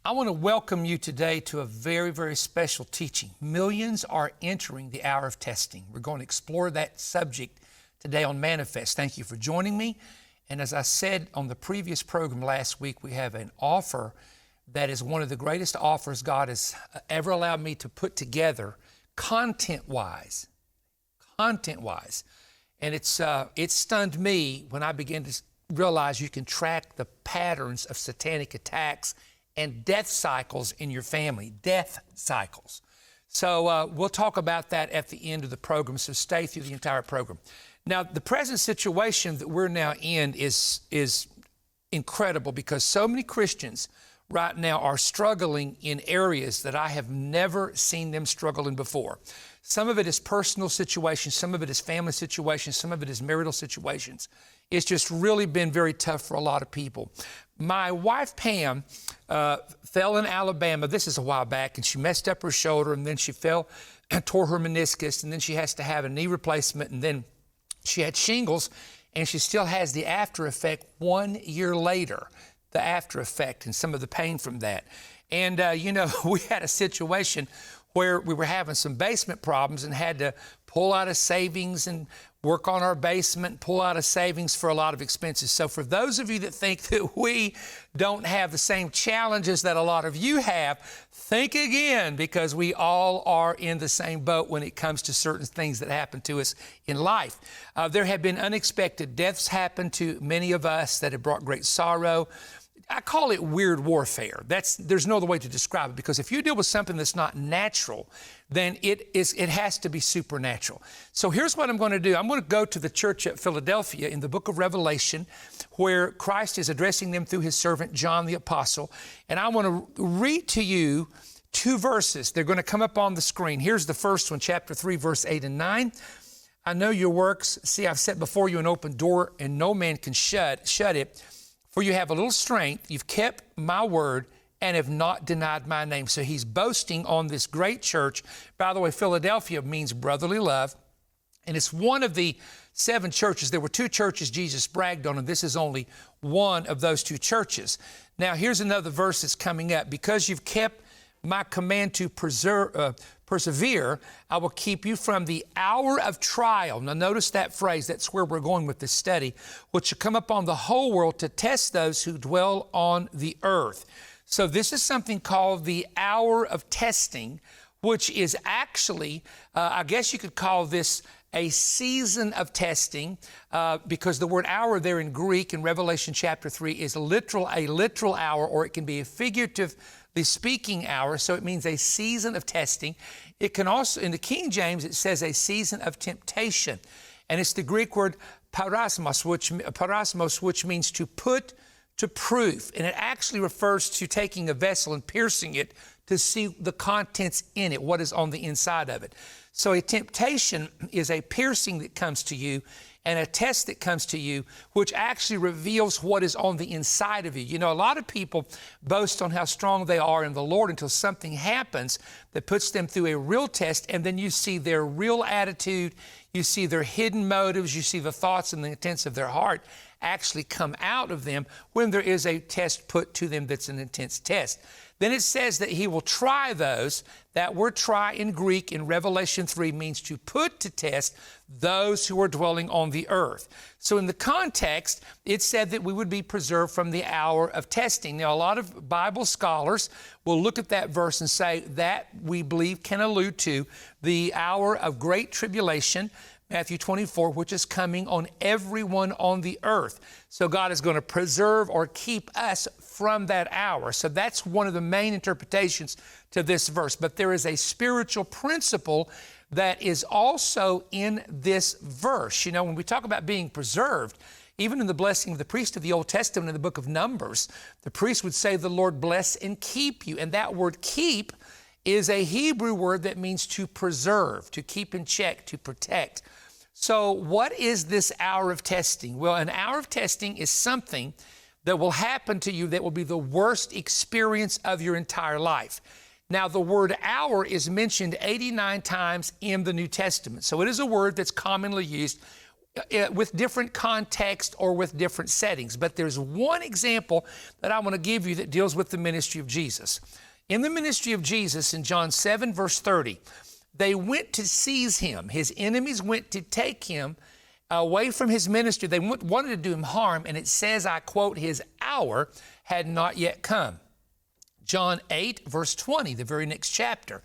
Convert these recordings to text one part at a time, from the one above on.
I want to welcome you today to a very, very special teaching. Millions are entering the hour of testing. We're going to explore that subject today on Manna-Fest. Thank you for joining me. And as I said on the previous program last week, we have an offer that is one of the greatest offers God has ever allowed me to put together content-wise. And it stunned me when I began to realize you can track the patterns of satanic attacks and death cycles in your family, death cycles. So we'll talk about that at the end of the program, so stay through the entire program. Now, the present situation that we're now in is incredible because so many Christians right now are struggling in areas that I have never seen them struggle in before. Some of it is personal situations, some of it is family situations, some of it is marital situations. It's just really been very tough for a lot of people. My wife, Pam, fell in Alabama. This is a while back, and she messed up her shoulder, and then she fell and tore her meniscus, and then she has to have a knee replacement, and then she had shingles, and she still has the after effect 1 year later, the after effect and some of the pain from that. And, we had a situation where we were having some basement problems and had to pull out of savings and work on our basement, pull out of savings for a lot of expenses. So for those of you that think that we don't have the same challenges that a lot of you have, think again, because we all are in the same boat when it comes to certain things that happen to us in life. There have been unexpected deaths happen to many of us that have brought great sorrow. I call it weird warfare. There's no other way to describe it, because if you deal with something that's not natural, then it has to be supernatural. So here's what I'm going to do. I'm going to go to the church at Philadelphia in the book of Revelation, where Christ is addressing them through his servant John the Apostle. And I want to read to you two verses. They're going to come up on the screen. Here's the first one, chapter 3, verse 8 and 9. I know your works. See, I've set before you an open door, and no man can shut it. For you have a little strength, you've kept my word, and have not denied my name. So he's boasting on this great church. By the way, Philadelphia means brotherly love, and it's one of the 7 churches. There were 2 churches Jesus bragged on, and this is only one of those 2 churches. Now, here's another verse that's coming up. Because you've kept my command to persevere, I will keep you from the hour of trial. Now notice that phrase. That's where we're going with this study, which shall come upon the whole world to test those who dwell on the earth. So this is something called the hour of testing, which is actually, I guess you could call this a season of testing, because the word hour there in Greek in Revelation chapter 3 is a literal hour, or it can be a figuratively speaking hour. So it means a season of testing. It can also, in the King James, it says a season of temptation. And it's the Greek word parasmos, which means to put to proof. And it actually refers to taking a vessel and piercing it to see the contents in it, what is on the inside of it. So a temptation is a piercing that comes to you, and a test that comes to you, which actually reveals what is on the inside of you. You know, a lot of people boast on how strong they are in the Lord until something happens that puts them through a real test, and then you see their real attitude, you see their hidden motives, you see the thoughts and the intents of their heart actually come out of them when there is a test put to them that's an intense test. Then it says that he will try those. That word try in Greek in Revelation 3 means to put to test those who are dwelling on the earth. So in the context, it said that we would be preserved from the hour of testing. Now, a lot of Bible scholars will look at that verse and say that we believe can allude to the hour of great tribulation, Matthew 24, which is coming on everyone on the earth. So God is going to preserve or keep us from that hour. So that's one of the main interpretations to this verse. But there is a spiritual principle that is also in this verse. You know, when we talk about being preserved, even in the blessing of the priest of the Old Testament in the book of Numbers, the priest would say, the Lord bless and keep you. And that word keep is a Hebrew word that means to preserve, to keep in check, to protect. So what is this hour of testing? Well, an hour of testing is something that will happen to you that will be the worst experience of your entire life. Now, the word hour is mentioned 89 times in the New Testament. So it is a word that's commonly used with different context or with different settings. But there's one example that I want to give you that deals with the ministry of Jesus. In the ministry of Jesus, in John 7, verse 30, they went to seize him. His enemies went to take him away from his ministry. They wanted to do him harm, and it says, I quote, his hour had not yet come. John 8, verse 20, the very next chapter,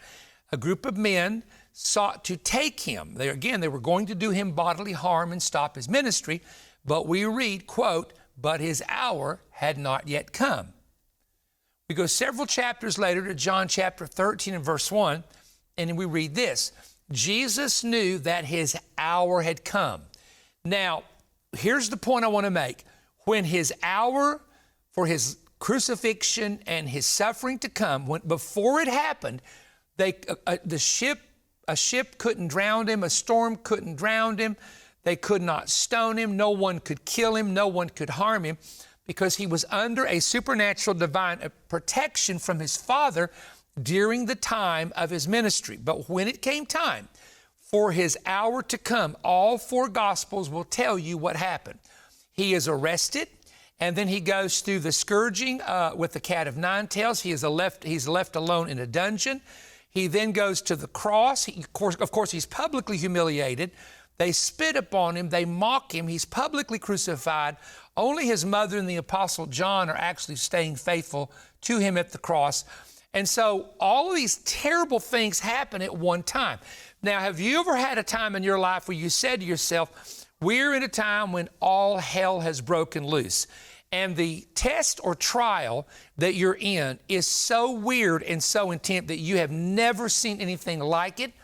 a group of men sought to take him. They were going to do him bodily harm and stop his ministry, but we read, quote, but his hour had not yet come. We go several chapters later to John chapter 13 and verse 1, and we read this. Jesus knew that his hour had come. Now, here's the point I want to make. When his hour for his crucifixion and his suffering to come, before it happened, a ship couldn't drown him, a storm couldn't drown him, they could not stone him, no one could kill him, no one could harm him, because he was under a supernatural divine protection from his Father during the time of his ministry. But when it came time for his hour to come, all four Gospels will tell you what happened. He is arrested, and then he goes through the scourging with the cat of nine tails. He's left alone in a dungeon. He then goes to the cross. Of course, he's publicly humiliated. They spit upon him. They mock him. He's publicly crucified. Only his mother and the Apostle John are actually staying faithful to him at the cross. And so all of these terrible things happen at one time. Now, have you ever had a time in your life where you said to yourself, we're in a time when all hell has broken loose, and the test or trial that you're in is so weird and so intense that you have never seen anything like it,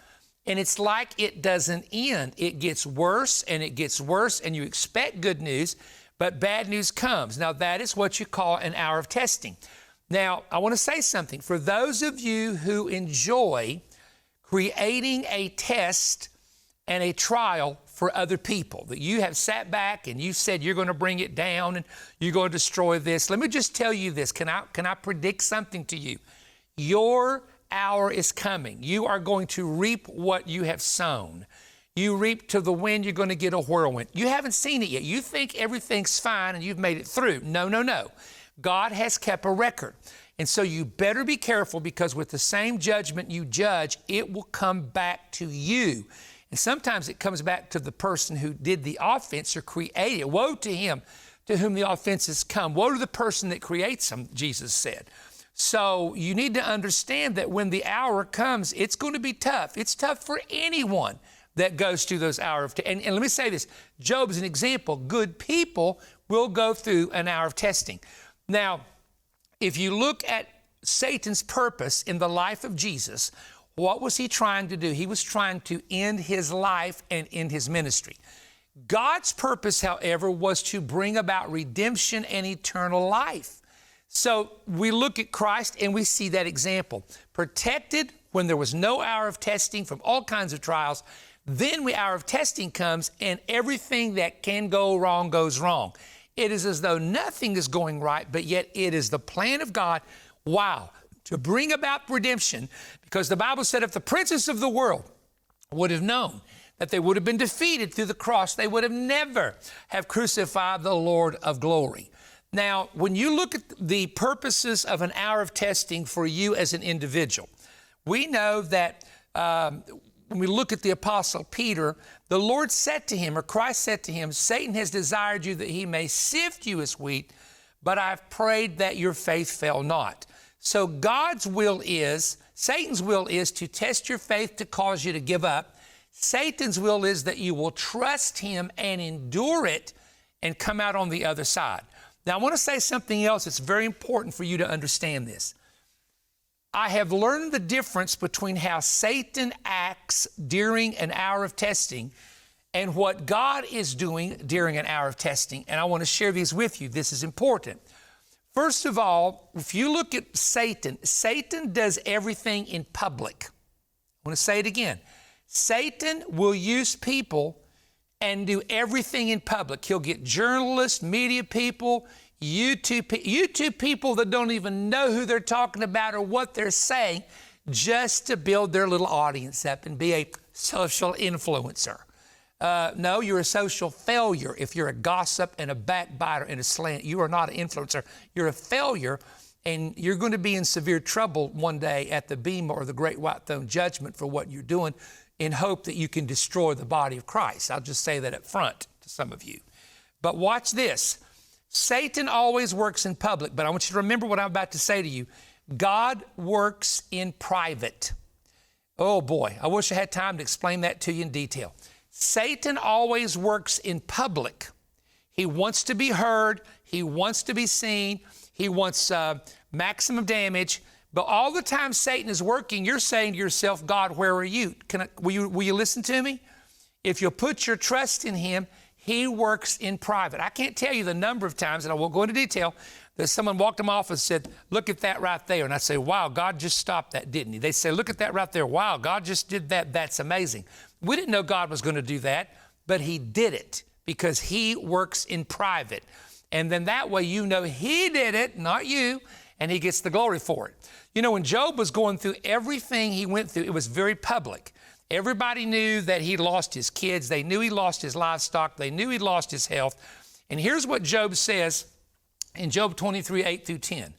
and it's like it doesn't end. It gets worse, and it gets worse, and you expect good news, but bad news comes. Now, that is what you call an hour of testing. Now, I want to say something. For those of you who enjoy creating a test and a trial for other people, that you have sat back and you said you're going to bring it down and you're going to destroy this, let me just tell you this. Can I predict something to you? Your hour is coming. You are going to reap what you have sown. You reap to the wind, you're going to get a whirlwind. You haven't seen it yet. You think everything's fine and you've made it through. No, no, no. God has kept a record. And so you better be careful, because with the same judgment you judge, it will come back to you. And sometimes it comes back to the person who did the offense or created it. Woe to him to whom the offenses come. Woe to the person that creates them, Jesus said. So you need to understand that when the hour comes, it's going to be tough. It's tough for anyone that goes through those hours of and let me say this. Job is an example. Good people will go through an hour of testing. Now, if you look at Satan's purpose in the life of Jesus, what was he trying to do? He was trying to end his life and end his ministry. God's purpose, however, was to bring about redemption and eternal life. So we look at Christ and we see that example. Protected when there was no hour of testing from all kinds of trials. Then the hour of testing comes and everything that can go wrong goes wrong. It is as though nothing is going right, but yet it is the plan of God, to bring about redemption, because the Bible said if the princes of the world would have known that they would have been defeated through the cross, they would have never have crucified the Lord of glory. Now, when you look at the purposes of an hour of testing for you as an individual, we know that when we look at the Apostle Peter, the Lord said to him, or Christ said to him, Satan has desired you that he may sift you as wheat, but I've prayed that your faith fail not. So God's will is, Satan's will is to test your faith to cause you to give up. Satan's will is that you will trust him and endure it and come out on the other side. Now, I want to say something else. It's very important for you to understand this. I have learned the difference between how Satan acts during an hour of testing and what God is doing during an hour of testing. And I want to share these with you. This is important. First of all, if you look at Satan, Satan does everything in public. I want to say it again. Satan will use people and do everything in public. He'll get journalists, media people, YouTube people that don't even know who they're talking about or what they're saying, just to build their little audience up and be a social influencer. No, you're a social failure if you're a gossip and a backbiter and a slant. You are not an influencer. You're a failure, and you're going to be in severe trouble one day at the bema or the great white throne judgment for what you're doing, in hope that you can destroy the body of Christ. I'll just say that up front to some of you. But watch this. Satan always works in public, but I want you to remember what I'm about to say to you. God works in private. Oh boy, I wish I had time to explain that to you in detail. Satan always works in public. He wants to be heard. He wants to be seen. He wants maximum damage. But all the time Satan is working, you're saying to yourself, God, where are you? Will you listen to me? If you'll put your trust in him, he works in private. I can't tell you the number of times, and I won't go into detail, that someone walked in my office and said, look at that right there. And I say, wow, God just stopped that, didn't he? They say, look at that right there. Wow, God just did that. That's amazing. We didn't know God was going to do that, but he did it because he works in private. And then that way you know he did it, not you, and he gets the glory for it. You know, when Job was going through everything he went through, it was very public. Everybody knew that he lost his kids. They knew he lost his livestock. They knew he lost his health. And here's what Job says in Job 23, 8 through 10.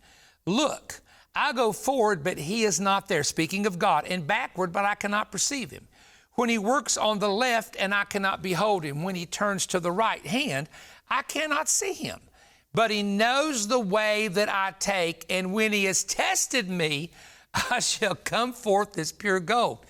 Look, I go forward, but he is not there. Speaking of God, and backward, but I cannot perceive him. When he works on the left, and I cannot behold him. When he turns to the right hand, I cannot see him. But he knows the way that I take, and when he has tested me, I shall come forth as pure gold.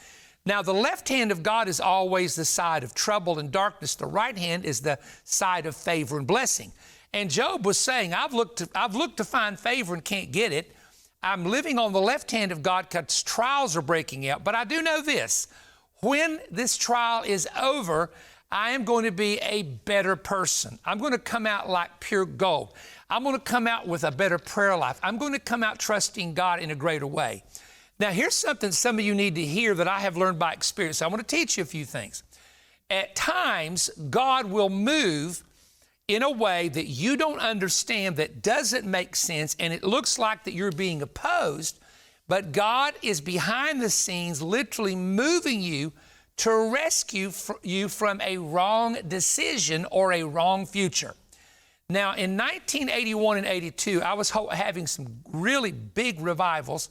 Now, the left hand of God is always the side of trouble and darkness. The right hand is the side of favor and blessing. And Job was saying, I've looked to find favor and can't get it. I'm living on the left hand of God because trials are breaking out. But I do know this, when this trial is over, I am going to be a better person. I'm going to come out like pure gold. I'm going to come out with a better prayer life. I'm going to come out trusting God in a greater way. Now, here's something some of you need to hear that I have learned by experience. I want to teach you a few things. At times, God will move in a way that you don't understand, that doesn't make sense, and it looks like that you're being opposed, but God is behind the scenes literally moving you to rescue you from a wrong decision or a wrong future. Now, in 1981 and 82, I was having some really big revivals.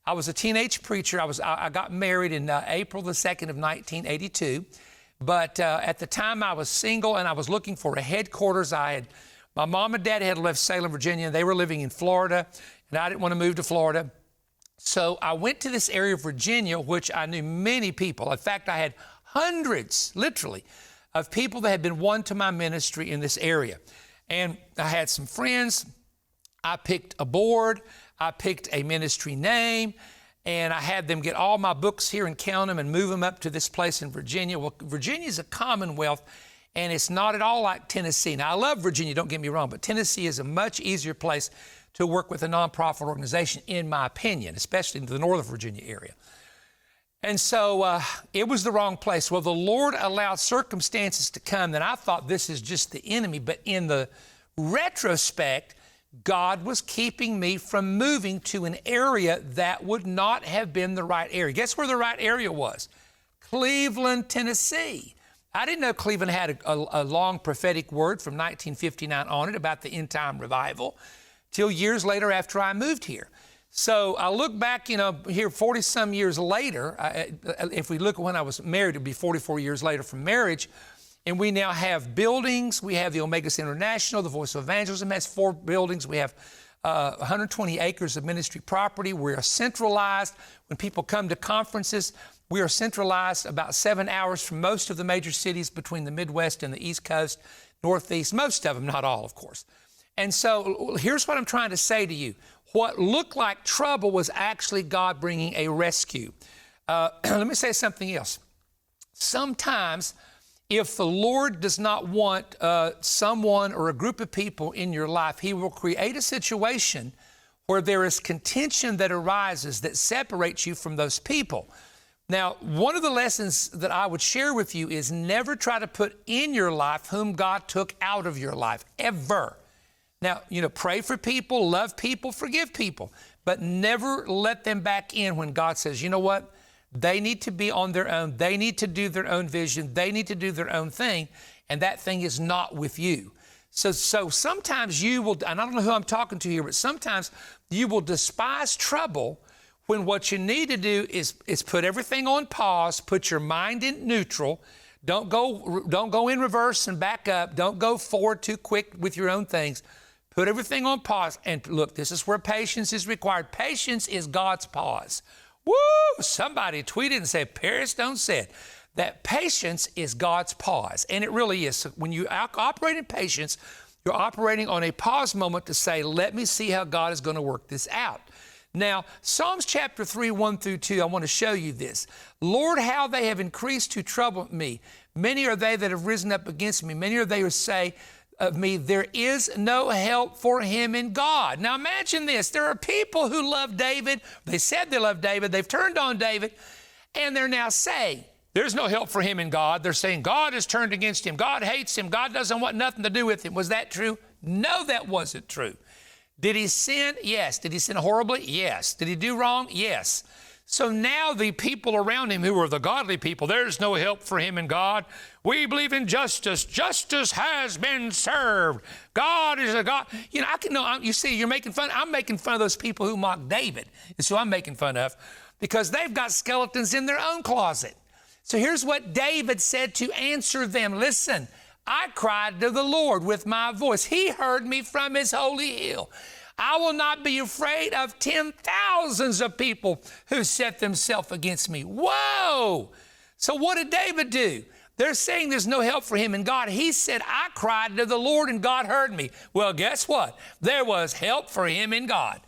I was a teenage preacher. I got married in April the 2nd of 1982. But at the time I was single and I was looking for a headquarters. My mom and dad had left Salem, Virginia. They were living in Florida, and I didn't want to move to Florida. So I went to this area of Virginia, which I knew many people. In fact, I had hundreds, literally, of people that had been won to my ministry in this area. And I had some friends. I picked a board. I picked a ministry name, and I had them get all my books here and count them and move them up to this place in Virginia. Well, Virginia is a commonwealth, and it's not at all like Tennessee. Now, I love Virginia, don't get me wrong, but Tennessee is a much easier place to work with a nonprofit organization, in my opinion, especially in the Northern Virginia area. And so it was the wrong place. Well, the Lord allowed circumstances to come that I thought this is just the enemy, but in the retrospect, God was keeping me from moving to an area that would not have been the right area. Guess where the right area was? Cleveland, Tennessee. I didn't know Cleveland had a long prophetic word from 1959 on it about the end-time revival till years later after I moved here. So I look back, here 40-some years later. If we look at when I was married, it would be 44 years later from marriage. And we now have buildings. We have the Omega International, the Voice of Evangelism has 4 buildings. We have 120 acres of ministry property. We are centralized. When people come to conferences, we are centralized about 7 hours from most of the major cities between the Midwest and the East Coast, Northeast, most of them, not all, of course. And so here's what I'm trying to say to you. What looked like trouble was actually God bringing a rescue. Let me say something else. Sometimes, if the Lord does not want someone or a group of people in your life, He will create a situation where there is contention that arises that separates you from those people. Now, one of the lessons that I would share with you is never try to put in your life whom God took out of your life, ever. Now, pray for people, love people, forgive people, but never let them back in when God says, you know what? They need to be on their own. They need to do their own vision. They need to do their own thing. And that thing is not with you. So sometimes you will, and I don't know who I'm talking to here, but sometimes you will despise trouble when what you need to do is put everything on pause, put your mind in neutral. Don't go in reverse and back up. Don't go forward too quick with your own things. Put everything on pause. And look, this is where patience is required. Patience is God's pause. Woo! Somebody tweeted and said, Paris don't say it. That patience is God's pause. And it really is. So when you operate in patience, you're operating on a pause moment to say, let me see how God is going to work this out. Now, Psalms chapter 3, 1 through 2, I want to show you this. Lord, how they have increased to trouble me. Many are they that have risen up against me. Many are they who say of me, there is no help for him in God. Now imagine this. There are people who love David. They said they love David. They've turned on David. And they're now saying, there's no help for him in God. They're saying God has turned against him. God hates him. God doesn't want nothing to do with him. Was that true? No, that wasn't true. Did he sin? Yes. Did he sin horribly? Yes. Did he do wrong? Yes. So now the people around him who are the godly people, there's no help for him in God. We believe in justice. Justice has been served. God is a God. You know, you see, you're making fun. I'm making fun of those people who mock David. It's who I'm making fun of because they've got skeletons in their own closet. So here's what David said to answer them. Listen, I cried to the Lord with my voice. He heard me from his holy hill. I will not be afraid of 10,000s of people who set themselves against me. Whoa! So what did David do? They're saying there's no help for him in God. He said, I cried to the Lord and God heard me. Well, guess what? There was help for him in God.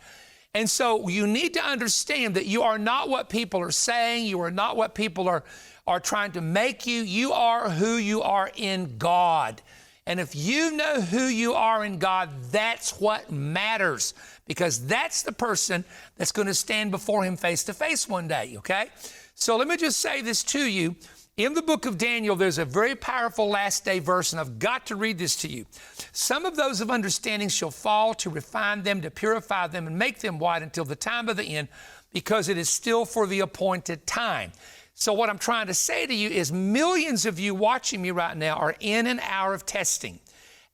And so you need to understand that you are not what people are saying. You are not what people are trying to make you. You are who you are in God. And if you know who you are in God, that's what matters, because that's the person that's going to stand before him face to face one day, okay? So let me just say this to you. In the book of Daniel, there's a very powerful last day verse, and I've got to read this to you. Some of those of understanding shall fall to refine them, to purify them, and make them white until the time of the end, because it is still for the appointed time. So what I'm trying to say to you is millions of you watching me right now are in an hour of testing.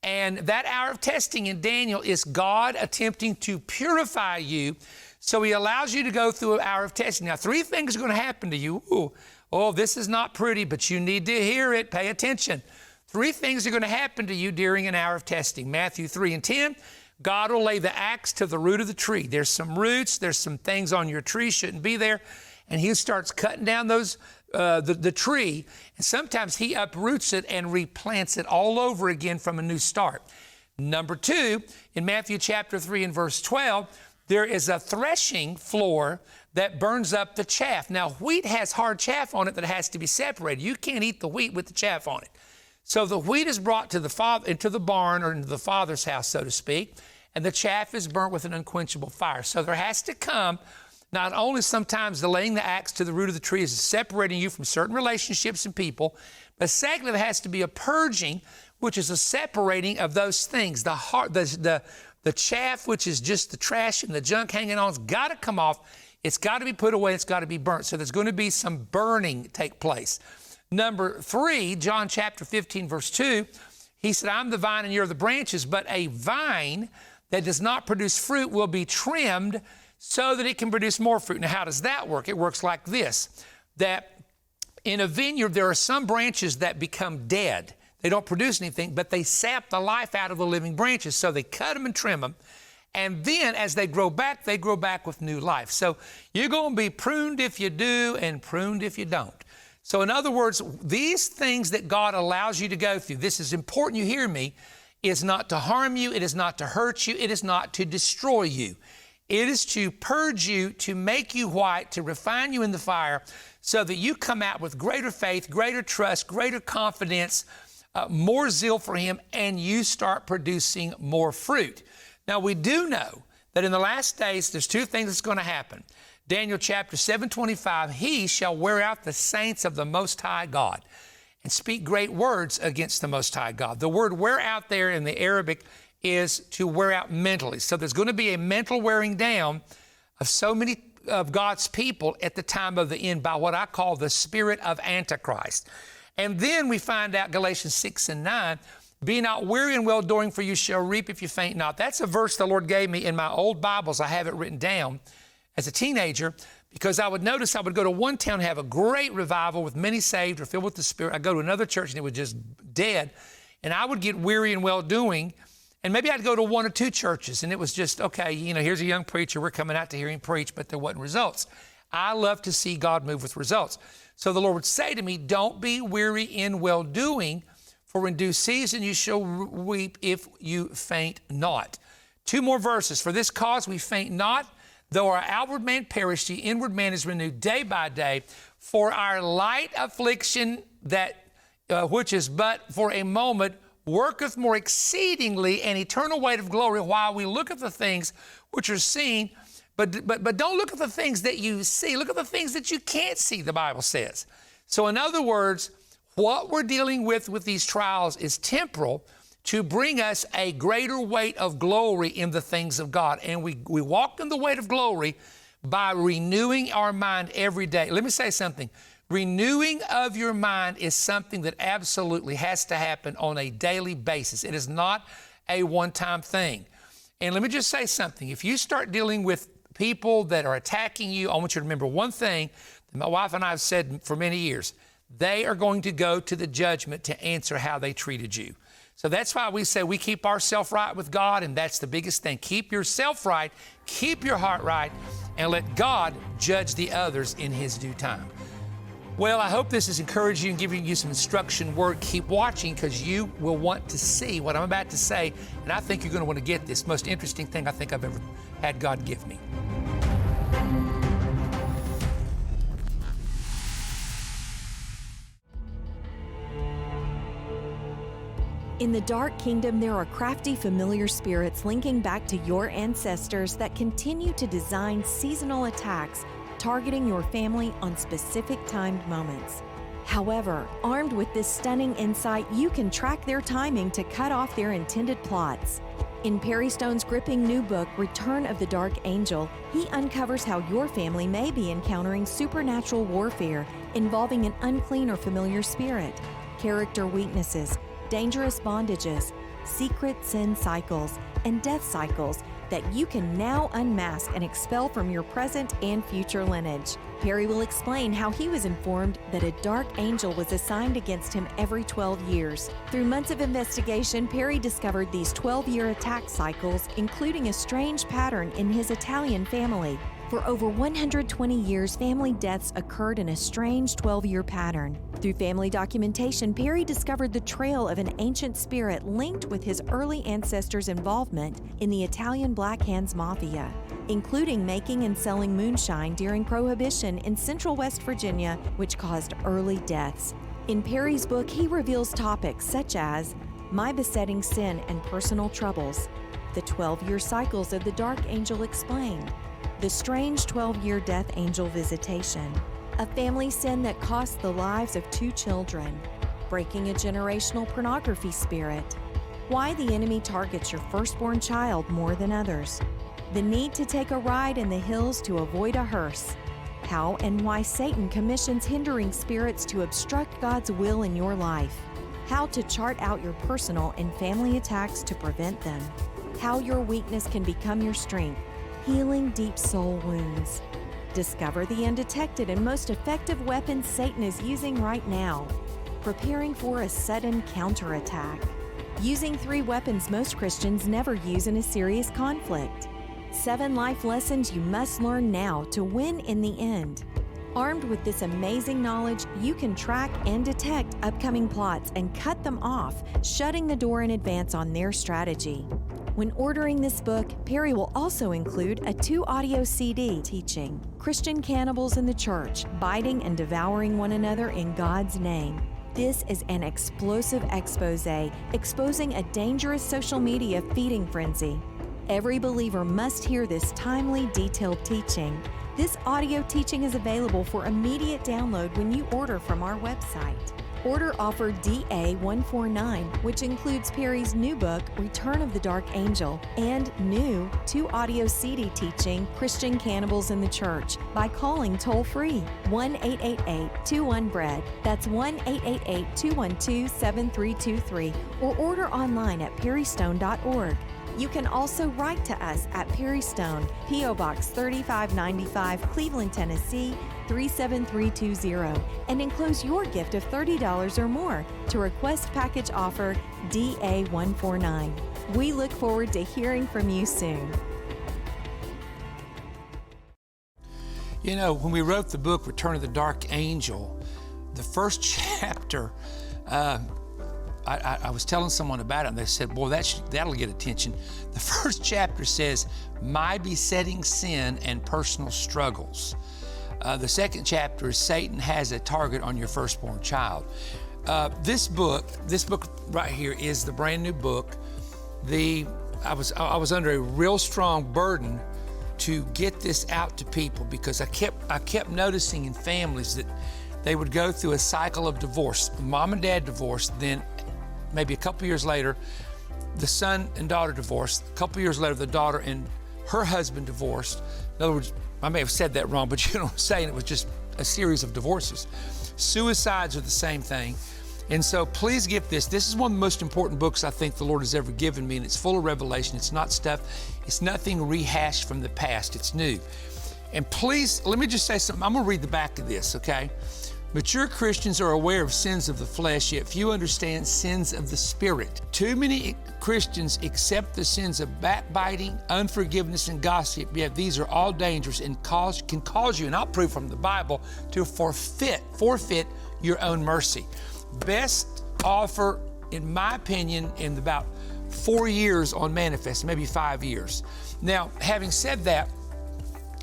And that hour of testing in Daniel is God attempting to purify you. So he allows you to go through an hour of testing. Now, 3 things are going to happen to you. Ooh, oh, this is not pretty, but you need to hear it. Pay attention. 3 things are going to happen to you during an hour of testing. Matthew 3 and 10, God will lay the axe to the root of the tree. There's some roots. There's some things on your tree shouldn't be there. And he starts cutting down those the tree, and sometimes he uproots it and replants it all over again from a new start. Number 2, in Matthew chapter 3 and verse 12, there is a threshing floor that burns up the chaff. Now, wheat has hard chaff on it that has to be separated. You can't eat the wheat with the chaff on it. So the wheat is brought to into the barn or into the Father's house, so to speak, and the chaff is burnt with an unquenchable fire. So there has to come not only sometimes the laying the axe to the root of the tree is separating you from certain relationships and people, but secondly, there has to be a purging, which is a separating of those things. The chaff, which is just the trash and the junk hanging on, has got to come off. It's got to be put away. It's got to be burnt. So there's going to be some burning take place. Number 3, John chapter 15, verse 2, he said, I'm the vine and you're the branches, but a vine that does not produce fruit will be trimmed so that it can produce more fruit. Now, how does that work? It works like this, that in a vineyard, there are some branches that become dead. They don't produce anything, but they sap the life out of the living branches. So they cut them and trim them. And then as they grow back with new life. So you're going to be pruned if you do and pruned if you don't. So in other words, these things that God allows you to go through, this is important you hear me, is not to harm you. It is not to hurt you. It is not to destroy you. It is to purge you, to make you white, to refine you in the fire so that you come out with greater faith, greater trust, greater confidence, more zeal for him, and you start producing more fruit. Now, we do know that in the last days, there's 2 things that's going to happen. Daniel chapter 7:25, he shall wear out the saints of the Most High God and speak great words against the Most High God. The word wear out there in the Arabic is to wear out mentally. So there's going to be a mental wearing down of so many of God's people at the time of the end by what I call the spirit of Antichrist. And then we find out Galatians 6 and 9, be not weary in well-doing, for you shall reap if you faint not. That's a verse the Lord gave me in my old Bibles. I have it written down as a teenager, because I would notice I would go to one town, have a great revival with many saved or filled with the Spirit. I'd go to another church and it was just dead. And I would get weary in well-doing. And maybe I'd go to one or two churches and it was just, okay, here's a young preacher. We're coming out to hear him preach, but there wasn't results. I love to see God move with results. So the Lord would say to me, don't be weary in well-doing, for in due season you shall reap if you faint not. 2 more verses. For this cause we faint not, though our outward man perish, the inward man is renewed day by day. For our light affliction, that which is but for a moment, worketh more exceedingly an eternal weight of glory, while we look at the things which are seen, but don't look at the things that you see. Look at the things that you can't see, the Bible says. So in other words, what we're dealing with these trials is temporal, to bring us a greater weight of glory in the things of God. And we walk in the weight of glory by renewing our mind every day. Let me say something. Renewing of your mind is something that absolutely has to happen on a daily basis. It is not a one-time thing. And let me just say something. If you start dealing with people that are attacking you, I want you to remember one thing that my wife and I have said for many years. They are going to go to the judgment to answer how they treated you. So that's why we say we keep ourselves right with God, and that's the biggest thing. Keep yourself right, keep your heart right, and let God judge the others in His due time. Well, I hope this is encouraging you and giving you some instruction word. Keep watching, because you will want to see what I'm about to say, and I think you're going to want to get this. Most interesting thing I think I've ever had God give me. In the Dark Kingdom, there are crafty, familiar spirits linking back to your ancestors that continue to design seasonal attacks, targeting your family on specific timed moments. However, armed with this stunning insight, you can track their timing to cut off their intended plots. In Perry Stone's gripping new book, Return of the Dark Angel, he uncovers how your family may be encountering supernatural warfare involving an unclean or familiar spirit, character weaknesses, dangerous bondages, secret sin cycles, and death cycles that you can now unmask and expel from your present and future lineage. Perry will explain how he was informed that a dark angel was assigned against him every 12 years. Through months of investigation, Perry discovered these 12-year attack cycles, including a strange pattern in his Italian family. For over 120 years, family deaths occurred in a strange 12-year pattern. Through family documentation, Perry discovered the trail of an ancient spirit linked with his early ancestors' involvement in the Italian Black Hands Mafia, including making and selling moonshine during Prohibition in Central West Virginia, which caused early deaths. In Perry's book, he reveals topics such as My Besetting Sin and Personal Troubles, the 12-year cycles of the Dark Angel Explained, the strange 12-year death angel visitation, a family sin that cost the lives of 2 children, breaking a generational pornography spirit, why the enemy targets your firstborn child more than others, the need to take a ride in the hills to avoid a hearse, how and why Satan commissions hindering spirits to obstruct God's will in your life, how to chart out your personal and family attacks to prevent them, how your weakness can become your strength, healing deep soul wounds. Discover the undetected and most effective weapons Satan is using right now. Preparing for a sudden counterattack. Using 3 weapons most Christians never use in a serious conflict. 7 life lessons you must learn now to win in the end. Armed with this amazing knowledge, you can track and detect upcoming plots and cut them off, shutting the door in advance on their strategy. When ordering this book, Perry will also include a 2-audio CD teaching Christian Cannibals in the Church, Biting and Devouring One Another in God's Name. This is an explosive expose exposing a dangerous social media feeding frenzy. Every believer must hear this timely, detailed teaching. This audio teaching is available for immediate download when you order from our website. Order offer DA149, which includes Perry's new book, Return of the Dark Angel, and new 2 audio CD teaching, Christian Cannibals in the Church, by calling toll-free 1-888-21-BREAD. That's 1-888-212-7323, or order online at perrystone.org. You can also write to us at Perry Stone, P.O. Box 3595, Cleveland, Tennessee 37320, and enclose your gift of $30 or more to request package offer DA149. We look forward to hearing from you soon. You know, when we wrote the book, Return of the Dark Angel, the first chapter, I was telling someone about it, and they said, boy, that'll get attention. The first chapter says, my besetting sin and personal struggles. The second chapter is Satan has a target on your firstborn child. This book right here is the brand new book. I was under a real strong burden to get this out to people, because I kept noticing in families that they would go through a cycle of divorce. Mom and dad divorced, then maybe a couple years later, the son and daughter divorced. A couple years later, the daughter and her husband divorced. In other words, I may have said that wrong, but you know what I'm saying, it was just a series of divorces. Suicides are the same thing. And so please get this. This is one of the most important books I think the Lord has ever given me, and it's full of revelation. It's not stuff, it's nothing rehashed from the past, it's new. And please, let me just say something. I'm gonna read the back of this, okay? Mature Christians are aware of sins of the flesh, yet few understand sins of the spirit. Too many Christians accept the sins of backbiting, unforgiveness, and gossip, yet these are all dangerous and can cause you, and I'll prove from the Bible, to forfeit your own mercy. Best offer, in my opinion, in about 4 years on Manna-Fest, maybe 5 years. Now, having said that,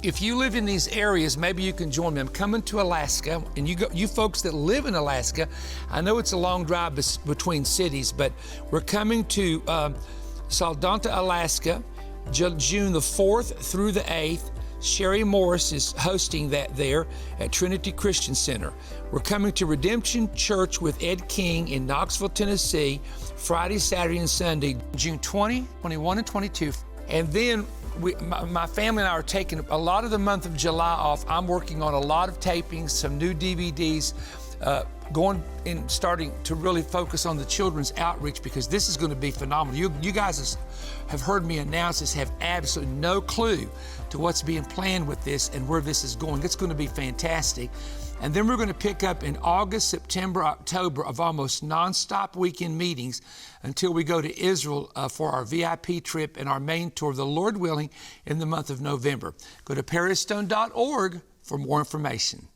if you live in these areas, maybe you can join me. I'm coming to Alaska, and you folks that live in Alaska, I know it's a long drive between cities, but we're coming to Saldonta, Alaska, June the 4th through the 8th. Sherry Morris is hosting that there at Trinity Christian Center. We're coming to Redemption Church with Ed King in Knoxville, Tennessee, Friday, Saturday, and Sunday, June 20, 21, and 22. And then my family and I are taking a lot of the month of July off. I'm working on a lot of tapings, some new DVDs, going and starting to really focus on the children's outreach, because this is going to be phenomenal. You guys have heard me announce this, have absolutely no clue to what's being planned with this and where this is going. It's going to be fantastic. And then we're going to pick up in August, September, October of almost nonstop weekend meetings until we go to Israel for our VIP trip and our main tour, the Lord willing, in the month of November. Go to perrystone.org for more information.